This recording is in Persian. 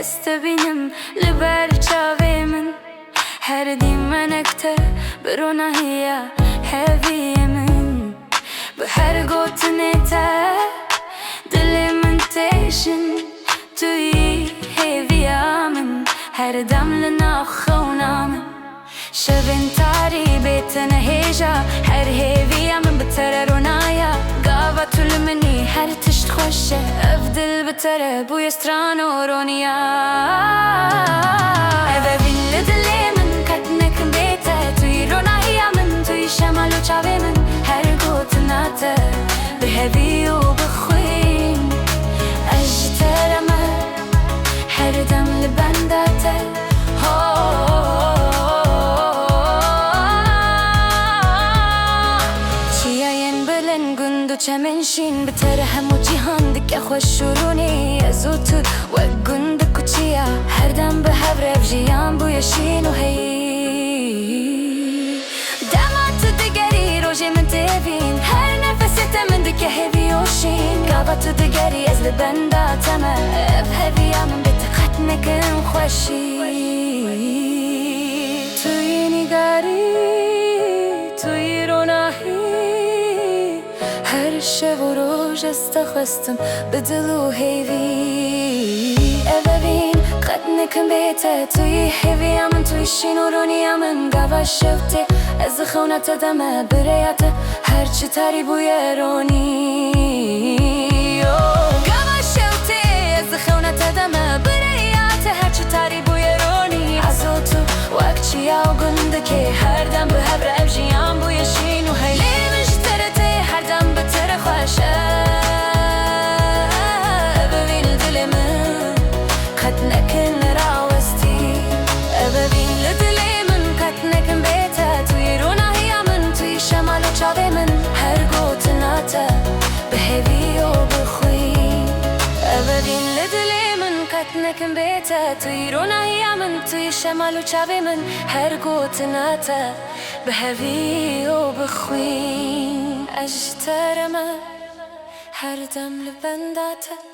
استبینم لبر چاوی من هر دیمنکته برونه هیا هوی من به هر گوتنه تا دل من تشن توی هویا من هر دم لنا خونا من شبن تاری بیتن هیجا هر هویا من بتر رونایا قاوة تلمني هر تشت خوشه افدل بتره بوی استران و رونیا evîn dilê min qet bête توی رونایا من توی شمال و çavê min her gotina te bi hevî û bi xwîn ez ji te re me her dem li benda te چمن شین بتر همو جیهان دکه خوش رونی از او تو و گند کچیا هر دم به هفرف جیان بوی شین و هی دمات دگری روژه من تبین هر نفست من دکه هوی و شین قابت دگری از لبنده تمه اف هوی من بتقت نکن خوشی توی نگاری توی روناهی هر شب و روز استخواستم به دل و هیوی evîn قد نکن بیته توی هیوی من توی شین و رونی من قوا شوته از خونت دمه بریاته هر چی تاری بوی رونی قوا شوته از خونت دمه بریاته هر چی تاری بوی رونی از او تو وقت چیا و گنده که هر دم به هبر افجیان بوی شین و هیلی evîn dilê min qet nekin rawestî evîn dilê min qet nekin bête توی روناهیا من توی şemal û çavê min her gotina te bi hevî û bi xwîn evîn dilê min qet nekin bête توی روناهیا من توی şemal û çavê min her gotina te bi hevî û bi xwîn ez ji te re me her dem li benda te